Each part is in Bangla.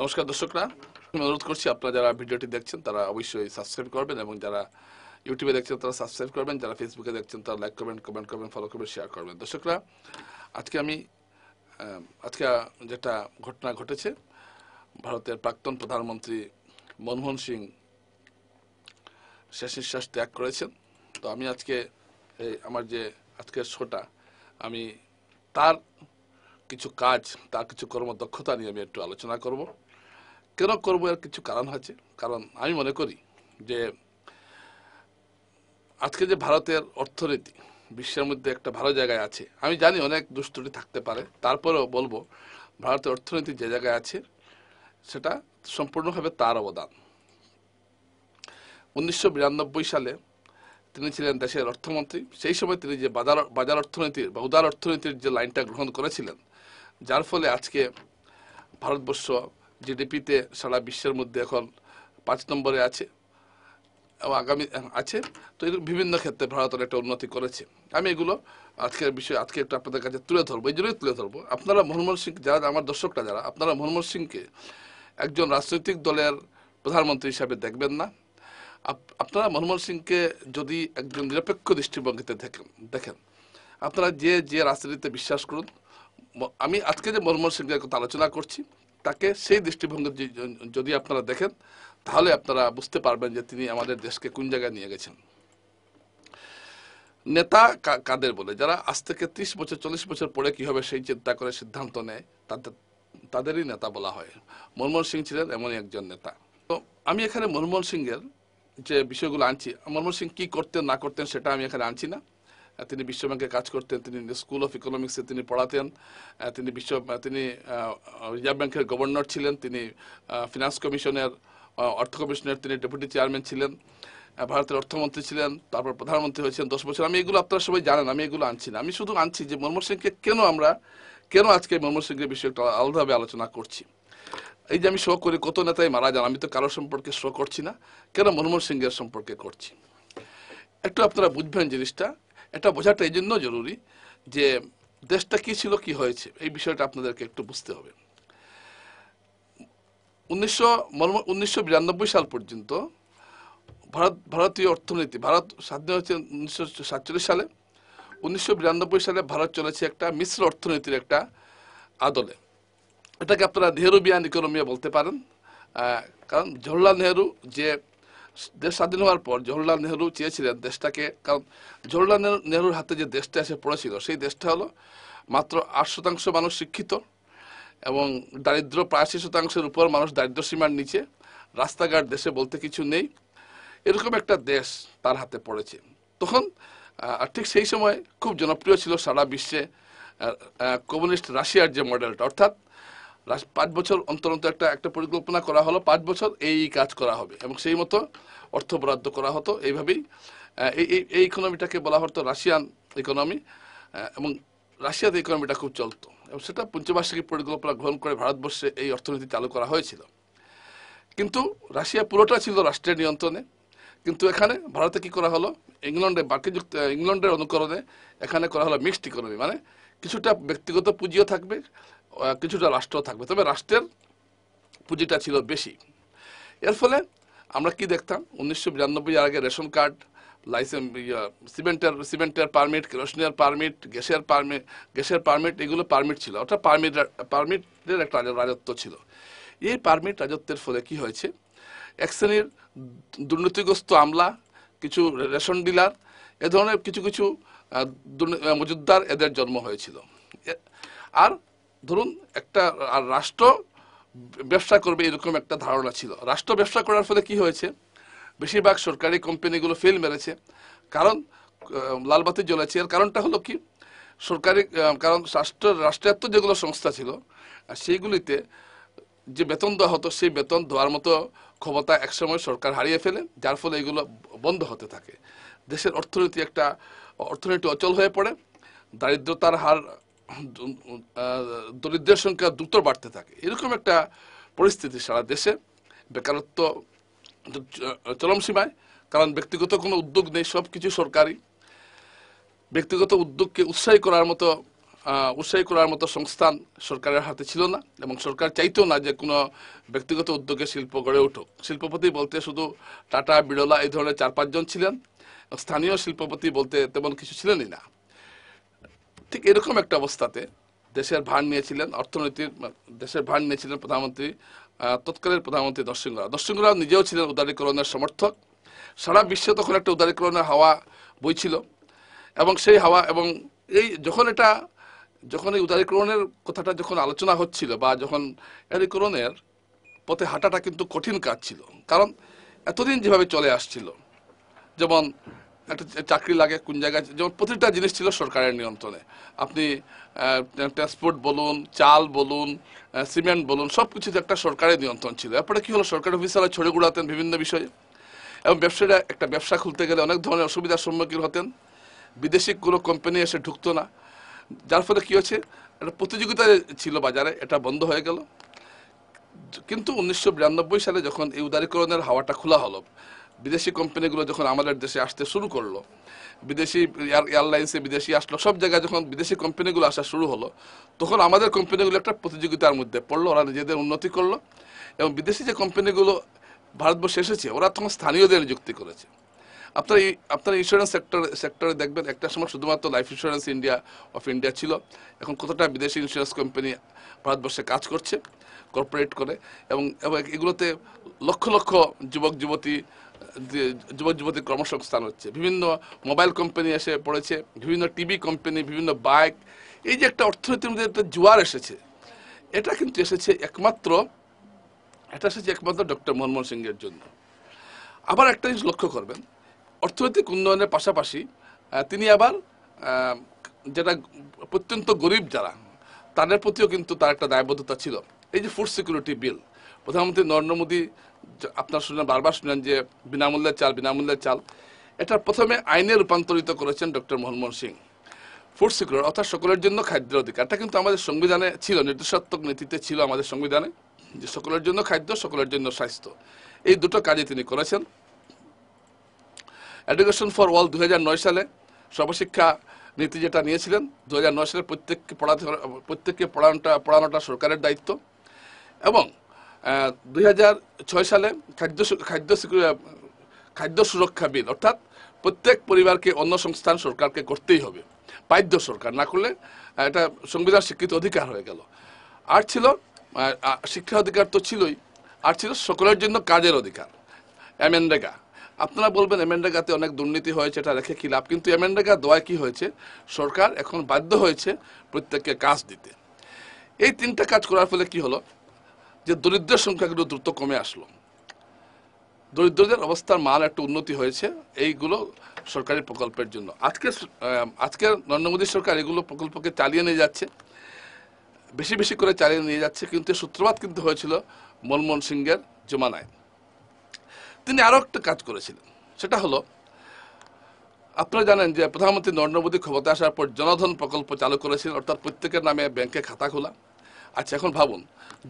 নমস্কার দর্শকরা, আমি অনুরোধ করছি আপনারা যারা ভিডিওটি দেখছেন তারা অবশ্যই সাবস্ক্রাইব করবেন এবং যারা ইউটিউবে দেখছেন তারা সাবস্ক্রাইব করবেন, যারা ফেসবুকে দেখছেন তারা লাইক করবেন, কমেন্ট করবেন, ফলো করবেন, শেয়ার করবেন। দর্শকরা, আজকে আমি আজকে যেটা ঘটনা ঘটেছে, ভারতের প্রাক্তন প্রধানমন্ত্রী মনমোহন সিং শেষ নিঃশ্বাস ত্যাগ করেছেন। তো আমি আজকে আমার যে আজকের শোটা, আমি তার কিছু কাজ, তার কিছু কর্মদক্ষতা নিয়ে আমি একটু আলোচনা করব। কেন করবো, এর কিছু কারণ আছে। কারণ আমি মনে করি যে আজকে যে ভারতের অর্থনীতি বিশ্বের মধ্যে একটা ভালো জায়গায় আছে। আমি জানি অনেক দুষ্টুটি থাকতে পারে, তারপরেও বলবো ভারতের অর্থনীতি যে জায়গায় আছে সেটা সম্পূর্ণভাবে তার অবদান। 1992 সালে তিনি ছিলেন দেশের অর্থমন্ত্রী। সেই সময় তিনি যে বাজার অর্থনীতির বা উদার অর্থনীতির যে লাইনটা গ্রহণ করেছিলেন, যার ফলে আজকে ভারতবর্ষ জিডিপিতে সারা বিশ্বের মধ্যে এখন 5 নম্বরে আছে এবং আগামী আছে। তো এর বিভিন্ন ক্ষেত্রে ভারতের একটা উন্নতি করেছে। আমি এগুলো আজকের বিষয় আজকে একটু আপনাদের কাছে তুলে ধরবো। এই জন্যই তুলে ধরবো, আপনারা মনমোহন সিং, যারা আমার দর্শকরা যারা, আপনারা মনমোহন সিংকে একজন রাজনৈতিক দলের প্রধানমন্ত্রী হিসাবে দেখবেন না। আপনারা মনমোহন সিংকে যদি একজন নিরপেক্ষ দৃষ্টিভঙ্গিতে দেখেন, আপনারা যে যে রাজনীতিতে বিশ্বাস করুন, আমি আজকে যে মনমোহন সিংয়ের কথা আলোচনা করছি তাকে সেই দৃষ্টিভঙ্গি যদি আপনারা দেখেন, তাহলে আপনারা বুঝতে পারবেন যে তিনি আমাদের দেশকে কোন জায়গায় নিয়ে গেছেন। নেতা কাদের বলে, যারা আজ থেকে 30 বছর 40 বছর পরে কি হবে সেই চিন্তা করে সিদ্ধান্ত নেয়, তাদেরই নেতা বলা হয়। মনমোহন সিং ছিলেন এমনই একজন নেতা। তো আমি এখানে মনমোহন সিংয়ের যে বিষয়গুলো আনছি, মনমোহন সিং কি করতেন না করতেন সেটা আমি এখানে আনছি না। তিনি বিশ্বব্যাংকে কাজ করতেন, তিনি স্কুল অফ ইকোনমিক্সে তিনি পড়াতেন, তিনি রিজার্ভ ব্যাংকের গভর্নর ছিলেন, তিনি ফিনান্স কমিশনের অর্থ কমিশনের তিনি ডেপুটি চেয়ারম্যান ছিলেন, ভারতের অর্থমন্ত্রী ছিলেন, তারপর প্রধানমন্ত্রী হয়েছেন 10 বছর। আমি এগুলো আপনারা সবাই জানেন, আমি এগুলো আনছি না। আমি শুধু আনছি যে মনমোহন সিংকে কেন আজকে মনমোহন সিংয়ের বিষয়টা আলাদাভাবে আলোচনা করছি। এই যে আমি শো করি কত নেতাই মারা যান, আমি তো কারোর সম্পর্কে শো করছি না, কেন মনমোহন সিংয়ের সম্পর্কে করছি। একটু আপনারা বুঝবেন জিনিসটা। এটা বোঝাটা এই জন্য জরুরি যে দেশটা কি ছিল, কি হয়েছে, এই বিষয়টা আপনাদেরকে একটু বুঝতে হবে। 1992 সাল পর্যন্ত ভারতীয় অর্থনীতি, ভারত স্বাধীন হয়েছে 1947 সালে। 1992 সালে ভারত চলেছে একটা মিশ্র অর্থনীতির একটা আদলে। এটাকে আপনারা নেহরুবিয়ান ইকোনমি বলতে পারেন। কারণ জওহরলাল নেহরু যে দেশ স্বাধীন হওয়ার পর জওহরলাল নেহরু চেয়েছিলেন দেশটাকে, কারণ জওহরলাল নেহরুর হাতে যে দেশটা এসে পড়েছিল সেই দেশটা হলো মাত্র 8% মানুষ শিক্ষিত এবং দারিদ্র প্রায় 80%-এর উপর মানুষ দারিদ্র সীমার নিচে, রাস্তাঘাট দেশে বলতে কিছু নেই, এরকম একটা দেশ তার হাতে পড়েছে। তখন ঠিক সেই সময় খুব জনপ্রিয় ছিল সারা বিশ্বে কমিউনিস্ট রাশিয়ার যে মডেলটা, অর্থাৎ 5 বছর অন্তর অন্তর একটা পরিকল্পনা করা হলো, 5 বছর এই কাজ করা হবে এবং সেই মতো অর্থ বরাদ্দ করা হতো। এইভাবেই এই ইকোনমিটাকে বলা হতো রাশিয়ান ইকোনমি এবং রাশিয়াতে ইকোনমিটা খুব চলতো এবং সেটা পঞ্চবার্ষিকী পরিকল্পনা গ্রহণ করে ভারতবর্ষে এই অর্থনীতি চালু করা হয়েছিল। কিন্তু রাশিয়া পুরোটা ছিল রাষ্ট্রের নিয়ন্ত্রণে। কিন্তু এখানে ভারতে কি করা হলো, ইংল্যান্ডের অনুকরণে এখানে করা হলো মিক্সড ইকোনমি, মানে কিছুটা ব্যক্তিগত পুঁজিও থাকবে, কিছুটা রাষ্ট্র থাকবে, তবে রাষ্ট্রের পুঁজিটা ছিল বেশি। এর ফলে আমরা কি দেখতাম, 1992 আগে রেশন কার্ড, লাইসেন্স, সিমেন্টের পারমিট, কেরোসিনের পারমিট, গ্যাসের পারমিট, এগুলো পারমিট ছিল, অর্থাৎ পারমিটের একটা রাজত্ব ছিল। এই পারমিট রাজত্বের ফলে কি হয়েছে, এক শ্রেণীর দুর্নীতিগ্রস্ত আমলা, কিছু রেশন ডিলার, এ ধরনের কিছু কিছু মজুদ্দার, এদের জন্ম হয়েছিল। আর ধরুন একটা রাষ্ট্র ব্যবসা করবে এরকম একটা ধারণা ছিল। রাষ্ট্র ব্যবসা করার ফলে কি হয়েছে, বেশিরভাগ সরকারি কোম্পানিগুলো ফেল মেরেছে, কারণ লালবাতি জ্বলেছে। এর কারণটা হলো কি, সরকারি, কারণ রাষ্ট্রায়ত্ত যেগুলো সংস্থা ছিল সেইগুলিতে যে বেতন দেওয়া হতো সেই বেতন দেওয়ার মতো ক্ষমতা একসময় সরকার হারিয়ে ফেলে, যার ফলে এগুলো বন্ধ হতে থাকে। দেশের অর্থনীতি অচল হয়ে পড়ে, দারিদ্রতার হার, দরিদ্রের সংখ্যা দ্রুত বাড়তে থাকে। এরকম একটা পরিস্থিতি সারা দেশে, বেকারত্ব চরম সীমায়, কারণ ব্যক্তিগত কোনো উদ্যোগ নেই, সব কিছু সরকারি। ব্যক্তিগত উদ্যোগকে উৎসাহী করার মতো উৎসাহী করার মতো সংস্থান সরকারের হাতে ছিল না, এবং সরকার চাইতো না যে কোনো ব্যক্তিগত উদ্যোগে শিল্প গড়ে উঠুক। শিল্পপতি বলতে শুধু টাটা, বিড়লা এই ধরনের 4-5 জন ছিলেন, স্থানীয় শিল্পপতি বলতে তেমন কিছু ছিলেনই না। ঠিক এরকম একটা অবস্থাতে দেশের ভার নিয়েছিলেন দেশের ভার নিয়েছিলেন প্রধানমন্ত্রী, তৎকালীন প্রধানমন্ত্রী নরসিংহ রাও। নরসিংহ রাও নিজেও ছিলেন উদারীকরণের সমর্থক। সারা বিশ্বে তখন একটা উদারীকরণের হাওয়া বইছিল, এবং সেই হাওয়া এবং যখন এই উদারীকরণের কথাটা যখন আলোচনা হচ্ছিল, বা যখন উদারীকরণের পথে হাঁটাটা কিন্তু কঠিন কাজ ছিল, কারণ এতদিন যেভাবে চলে আসছিল, যেমন একটা চাকরি লাগে কোন জায়গায়, যেমন প্রতিটা জিনিস ছিল সরকারের নিয়ন্ত্রণে। আপনি ট্রান্সপোর্ট বলুন, চাল বলুন, সিমেন্ট বলুন, সব কিছুতে একটা সরকারের নিয়ন্ত্রণ ছিল। এরপরে কি হলো, সরকারি অফিসাররা ছড়ে ঘুরাতেন বিভিন্ন বিষয়ে, এবং ব্যবসায়ীরা একটা ব্যবসা খুলতে গেলে অনেক ধরনের অসুবিধার সম্মুখীন হতেন। বিদেশি কোনো কোম্পানি এসে ঢুকতো না, যার ফলে কি হচ্ছে, একটা প্রতিযোগিতা ছিল বাজারে, এটা বন্ধ হয়ে গেল। কিন্তু 1992 সালে যখন এই উদারীকরণের হাওয়াটা খোলা হলো, বিদেশি কোম্পানিগুলো যখন আমাদের দেশে আসতে শুরু করলো, বিদেশি এয়ারলাইন্সে বিদেশি আসলো, সব জায়গায় যখন বিদেশি কোম্পানিগুলো আসা শুরু হলো, তখন আমাদের কোম্পানিগুলো একটা প্রতিযোগিতার মধ্যে পড়লো। ওরা নিজেদের উন্নতি করলো, এবং বিদেশি যে কোম্পানিগুলো ভারতবর্ষে এসেছে, ওরা তখন স্থানীয়দের নিযুক্তি করেছে। আপনার ইন্স্যুরেন্স সেক্টরে দেখবেন, একটা সময় শুধুমাত্র লাইফ ইন্স্যুরেন্স অফ ইন্ডিয়া ছিল। এখন কতটা বিদেশি ইন্স্যুরেন্স কোম্পানি ভারতবর্ষে কাজ করছে কর্পোরেট করে, এবং এগুলোতে লক্ষ লক্ষ যুবক যুবতীর কর্মসংস্থান হচ্ছে। বিভিন্ন মোবাইল কোম্পানি এসে পড়েছে, বিভিন্ন টিভি কোম্পানি, বিভিন্ন বাইক। এই যে একটা অর্থনীতির মধ্যে একটা জোয়ার এসেছে, এটা কিন্তু এসেছে একমাত্র ডক্টর মনমোহন সিংয়ের জন্য। আবার একটা জিনিস লক্ষ্য করবেন, অর্থনৈতিক উন্নয়নের পাশাপাশি তিনি আবার যেটা অত্যন্ত গরিব যারা, তাদের প্রতিও কিন্তু তার একটা দায়বদ্ধতা ছিল। এই যে ফুড সিকিউরিটি বিল, প্রধানমন্ত্রী নরেন্দ্র মোদী আপনার বারবার শুনেন যে বিনামূল্যের চাল, এটা প্রথমে আইনে রূপান্তরিত করেছেন doctor Manmohan Singh. Food security অর্থাৎ সকলের জন্য খাদ্যের অধিকার, এটা কিন্তু আমাদের সংবিধানে ছিল, নির্দেশাত্মক নীতিতে ছিল আমাদের সংবিধানে, যে সকলের জন্য খাদ্য, সকলের জন্য স্বাস্থ্য, এই দুটো কাজে তিনি করেছেন। এডুকেশন ফর অল 2009 সালে সর্বশিক্ষা নীতি যেটা নিয়েছিলেন, 2009 সালে প্রত্যেককে পড়ানোটা সরকারের দায়িত্ব। এবং 2006 সালে খাদ্য সুরক্ষা বিল, অর্থাৎ প্রত্যেক পরিবারকে অন্ন সংস্থান সরকারকে করতেই হবে, বাধ্য, সরকার না করলে এটা সংবিধান স্বীকৃত অধিকার হয়ে গেল। আর ছিল শিক্ষা অধিকার তো ছিলই, আর ছিল সকলের জন্য কাজের অধিকার, এমএনরেগা। আপনারা বলবেন এমএনরেগাতে অনেক দুর্নীতি হয়েছে, এটা রেখে কি লাভ? কিন্তু এমএনরেগা দেওয়ায় কি হয়েছে, সরকার এখন বাধ্য হয়েছে প্রত্যেককে কাজ দিতে। এই তিনটা কাজ করার ফলে কি হলো, যে দরিদ্রের সংখ্যা কিন্তু দ্রুত কমে আসলো, দরিদ্রদের অবস্থার মান একটু উন্নতি হয়েছে এইগুলো সরকারি প্রকল্পের জন্য। আজকের নরেন্দ্র মোদী সরকার এগুলো প্রকল্পকে চালিয়ে নিয়ে যাচ্ছে, বেশি বেশি করে চালিয়ে নিয়ে যাচ্ছে। কিন্তু সূত্রপাত কিন্তু হয়েছিল মনমোহন সিংয়ের জমানায়। তিনি আরো একটা কাজ করেছিলেন, সেটা হলো, আপনারা জানেন যে প্রধানমন্ত্রী নরেন্দ্র মোদী ক্ষমতা আসার পর জনধন প্রকল্প চালু করেছিলেন, অর্থাৎ প্রত্যেকের নামে ব্যাংকে খাতা খোলা। আচ্ছা, এখন ভাবুন,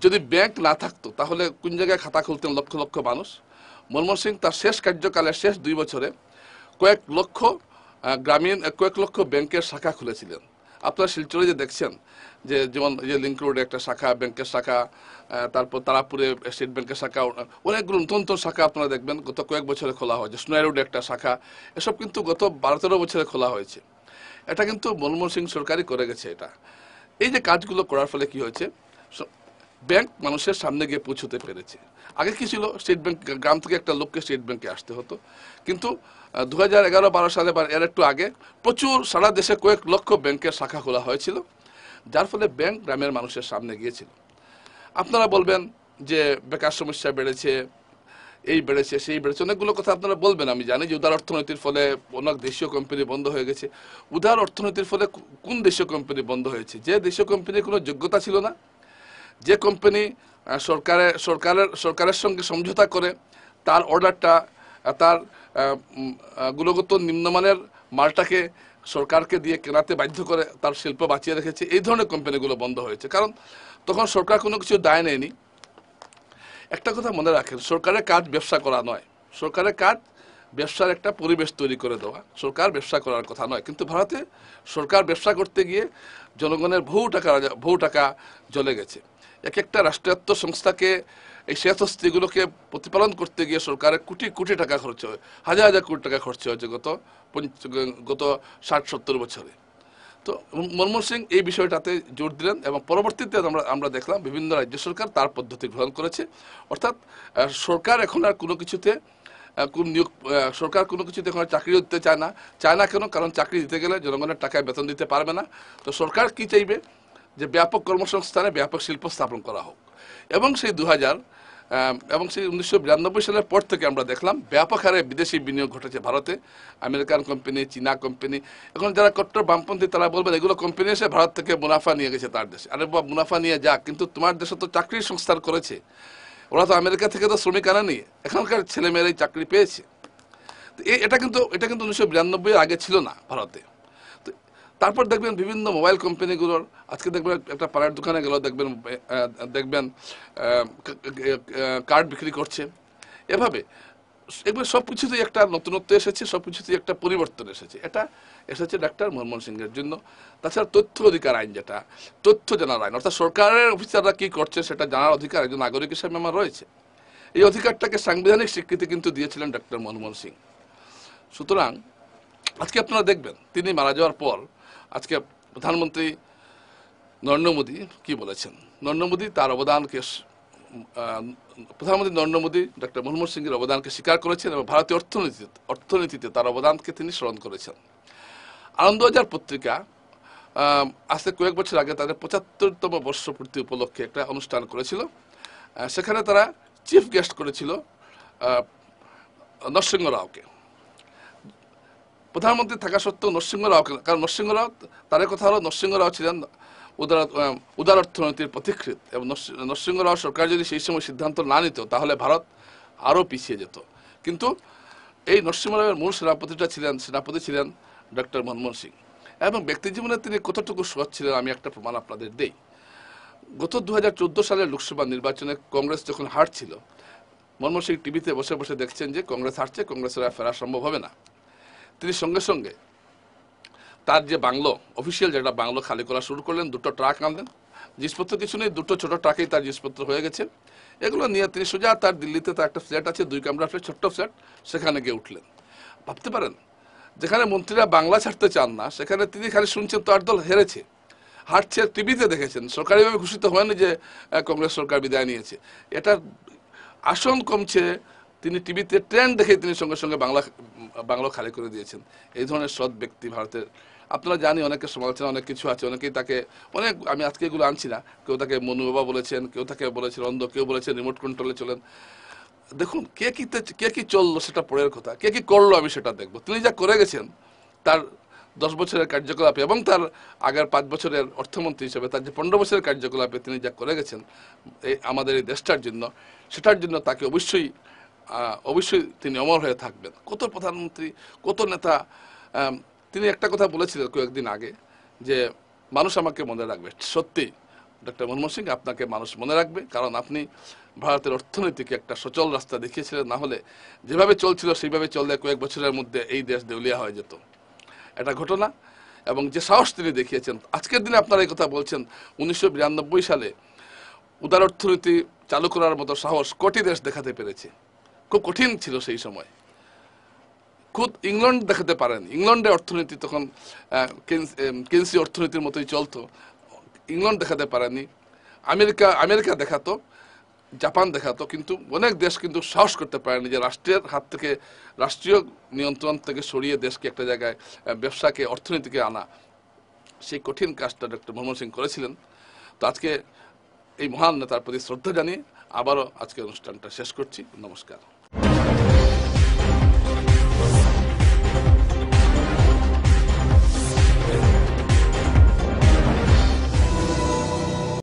যদি ব্যাংক না থাকতো তাহলে কোন জায়গায় খাতা খুলতেন লক্ষ লক্ষ মানুষ? মনমোহন সিং তার শেষ কার্যকালের শেষ 2 বছরে কয়েক লক্ষ ব্যাংকের শাখা খুলেছিলেন। আপনারা শিলচরে যে দেখছেন, যেমন লিংক রোডে একটা শাখা, ব্যাংকের শাখা, তারপর তারাপুরে স্টেট ব্যাংকের শাখা, অনেকগুলো নতুন নতুন শাখা আপনারা দেখবেন গত কয়েক বছরে খোলা হয়েছে। সোনাই রোডে একটা শাখা, এসব কিন্তু গত 12-13 বছরে খোলা হয়েছে। এটা কিন্তু মনমোহন সিং সরকারই করে গেছে এটা। এই যে কাজগুলো করার ফলে কি হয়েছে, ব্যাংক মানুষের সামনে গিয়ে পৌঁছতে পেরেছে। আগে কি ছিল, স্টেট ব্যাংক, গ্রাম থেকে একটা লোককে স্টেট ব্যাংকে আসতে হতো। কিন্তু 2011-12 সালে বা এর একটু আগে প্রচুর সারা দেশে কয়েক লক্ষ ব্যাংকের শাখা খোলা হয়েছিল, যার ফলে ব্যাংক গ্রামের মানুষের সামনে গিয়েছিল। আপনারা বলবেন যে বেকার সমস্যা বেড়েছে, এই বেড়েছে, সেই বেড়েছে, অনেকগুলো কথা আপনারা বলবেন। আমি জানি যে উদার অর্থনীতির ফলে অনেক দেশীয় কোম্পানি বন্ধ হয়ে গেছে। উদার অর্থনীতির ফলে কোন দেশীয় কোম্পানি বন্ধ হয়েছে? যে দেশীয় কোম্পানির কোনো যোগ্যতা ছিল না, যে কোম্পানি সরকারের সঙ্গে সমঝোতা করে তার অর্ডারটা, তার গুণগত নিম্নমানের মালটাকে সরকারকে দিয়ে কেনাতে বাধ্য করে তার শিল্প বাঁচিয়ে রেখেছে, এই ধরনের কোম্পানিগুলো বন্ধ হয়েছে। কারণ তখন সরকার কোনো কিছু দায় নেয়নি। একটা কথা মনে রাখেন, সরকারের কাজ ব্যবসা করা নয়, সরকারের কাজ ব্যবসার একটা পরিবেশ তৈরি করে দেওয়া। সরকার ব্যবসা করার কথা নয়, কিন্তু ভারতে সরকার ব্যবসা করতে গিয়ে জনগণের বহু টাকা জ্বলে গেছে। এক একটা রাষ্ট্রায়ত্ত সংস্থাকে এই স্বায়ত্তশাসিগুলোকে প্রতিপালন করতে গিয়ে সরকারের কোটি কোটি টাকা খরচ হয়, হাজার হাজার কোটি টাকা খরচ হয়েছে গত 60-70 বছরে। তো মনমোহন সিং এই বিষয়টাতে জোর দিলেন এবং পরবর্তীতে আমরা দেখলাম বিভিন্ন রাজ্য সরকার তার পদ্ধতি গ্রহণ করেছে। অর্থাৎ সরকার এখন আর কোনো কিছুতে সরকার কোনো কিছুতে এখন চাকরি দিতে চায় না কেন? কারণ চাকরি দিতে গেলে জনগণের টাকায় বেতন দিতে পারবে না। তো সরকার কি চাইবে? যে ব্যাপক কর্মসংস্থানে ব্যাপক শিল্প স্থাপন করা হোক। এবং সেই 1992 সালের পর থেকে আমরা দেখলাম ব্যাপক হারে বিদেশি বিনিয়োগ ঘটেছে ভারতে। আমেরিকান কোম্পানি, চীনা কোম্পানি, এখন যারা কট্টর বামপন্থী তারা বলবেন এগুলো কোম্পানি এসে ভারত থেকে মুনাফা নিয়ে গেছে তার দেশে। আরে বাবা, মুনাফা নিয়ে যাক, কিন্তু তোমার দেশে তো চাকরির সংস্থান করেছে। ওরা তো আমেরিকা থেকে তো শ্রমিক আনেনি, এখানকার ছেলেমেয়েরাই চাকরি পেয়েছে। তো এটা কিন্তু 1992 আগে ছিল না ভারতে। তো তারপর দেখবেন বিভিন্ন মোবাইল কোম্পানিগুলোর, আজকে দেখবেন একটা পাড়ার দোকানে গেলেও দেখবেন কার্ড বিক্রি করছে। এভাবে সব কিছুতেই একটা নতুনত্ব এসেছে, সব কিছুতেই একটা পরিবর্তন এসেছে। এটা এসেছে ডাক্তার মনমোহন সিংয়ের জন্য। তাছাড়া তথ্য অধিকার আইন, যেটা তথ্য জানার আইন, অর্থাৎ সরকারের অফিসাররা কি করছে সেটা জানার অধিকার একজন নাগরিক হিসেবে আমার রয়েছে। এই অধিকারটাকে সাংবিধানিক স্বীকৃতি কিন্তু দিয়েছিলেন ডাক্তার মনমোহন সিং। সুতরাং আজকে আপনারা দেখবেন তিনি মারা যাওয়ার পর আজকে প্রধানমন্ত্রী নরেন্দ্র মোদী কি বলেছেন। নরেন্দ্র মোদী তার অবদানকে, প্রধানমন্ত্রী নরেন্দ্র মোদী ডক্টর মনমোহন সিংয়ের অবদানকে স্বীকার করেছেন এবং ভারতীয় অর্থনীতিতে তার অবদানকে তিনি স্মরণ করেছেন। আনন্দবাজার পত্রিকা আজকে কয়েক বছর আগে তাদের 75তম বর্ষপূর্তি উপলক্ষে একটা অনুষ্ঠান করেছিল। সেখানে তারা চিফ গেস্ট করেছিল নরসিংহ রাওকে। প্রধানমন্ত্রী থাকা সত্ত্বেও নরসিংহ রাওকে, কারণ নরসিংহ রাও, তার কথা হলো নরসিংহ রাও ছিলেন উদার অর্থনীতির পথিকৃৎ এবং নরসিংহ রাও সরকার যদি সেই সময় সিদ্ধান্ত না নিত তাহলে ভারত আরও পিছিয়ে যেত। কিন্তু এই নরসিংহ রাওয়ের মূল সেনাপতি ছিলেন ডক্টর মনমোহন সিং। এবং ব্যক্তি জীবনে তিনি কতটুকু সৎ ছিলেন আমি একটা প্রমাণ আপনাদের দেই। গত 2014 সালের লোকসভা নির্বাচনে কংগ্রেস যখন হারছিল, মনমোহন সিং টিভিতে বসে বসে দেখছেন যে কংগ্রেস হারছে, কংগ্রেসের আর ফেরা সম্ভব হবে না। তিনি সঙ্গে সঙ্গে তার যে বাংলো, অফিসিয়াল যেটা বাংলো খালি করা শুরু করলেন, 2টো ট্রাক আনলেন। জিনিসপত্র কিছু নেই, 2টো ছোট ট্রাকেই তার জিনিসপত্র হয়ে গেছে। এগুলো নিয়ে তিনি সোজা তার দিল্লিতে তার একটা ফ্ল্যাট আছে, 2 কামরা ফ্ল্যাট, ছোট্ট ফ্ল্যাট, সেখানে গিয়ে উঠলেন। ভাবতে পারেন, যেখানে মন্ত্রীরা বাংলা ছাড়তে চান না সেখানে তিনি খালি শুনছেন তার দল হেরেছে, হারছে, টিভিতে দেখেছেন, সরকারিভাবে ঘোষিত হয়নি যে কংগ্রেস সরকার বিদায় নিয়েছে। এটার আসন কমছে, তিনি টিভিতে ট্রেন্ড দেখে তিনি সঙ্গে সঙ্গে বাংলা খালি করে দিয়েছেন। এই ধরনের সৎ ব্যক্তি ভারতের, আপনারা জানি অনেকের সমালোচনা অনেক কিছু আছে, অনেকেই তাকে আমি আজকে এগুলো আনছি না, কেউ তাকে মনু বাবা বলেছেন, কেউ তাকে বলেছেন অন্ধ, কেউ বলেছেন রিমোট কন্ট্রোলে চলেন। দেখুন, কে কি চললো সেটা পরের কথা, কে কি করলো আমি সেটা দেখবো। তিনি যা করে গেছেন তার 10 বছরের কার্যকলাপে এবং তার আগের 5 বছরের অর্থমন্ত্রী হিসেবে তার যে 15 বছরের কার্যকলাপে তিনি যা করে গেছেন আমাদের এই দেশটার জন্য, সেটার জন্য তাকে অবশ্যই তিনি অমর হয়ে থাকবেন। কত প্রধানমন্ত্রী, কত নেতা, তিনি একটা কথা বলেছিলেন কয়েকদিন আগে যে মানুষ আমাকে মনে রাখবে। সত্যি ডক্টর মনমোহন সিং, আপনাকে মানুষ মনে রাখবে, কারণ আপনি ভারতের অর্থনীতিকে একটা সচল রাস্তা দেখিয়েছিলেন। না হলে যেভাবে চলছিল সেইভাবে চললে কয়েক বছরের মধ্যে এই দেশ দেউলিয়া হয়ে যেত। এটা ঘটনা। এবং যে সাহস তিনি দেখিয়েছেন, আজকের দিনে আপনারা এই কথা বলছেন, 1992 সালে উদার অর্থনীতি চালু করার মতো সাহস কোটি দেশ দেখাতে পেরেছে। খুব কঠিন ছিল সেই সময়, খুব ইংল্যান্ড দেখাতে পারেন। ইংল্যান্ডের অর্থনীতি তখন কেন্সি অর্থনীতির মতোই চলতো, ইংল্যান্ড দেখাতে পারেনি। আমেরিকা দেখাতো, জাপান দেখাতো, কিন্তু অনেক দেশ কিন্তু সাহস করতে পারেনি যে রাষ্ট্রের হাত থেকে, রাষ্ট্রীয় নিয়ন্ত্রণ থেকে সরিয়ে দেশকে একটা জায়গায়, ব্যবসাকে, অর্থনীতিকে আনা। সেই কঠিন কাজটা ডক্টর মনমোহন সিং করেছিলেন। তো আজকে এই মহান নেতার প্রতি শ্রদ্ধা জানিয়ে আবারও আজকে অনুষ্ঠানটা শেষ করছি। নমস্কার।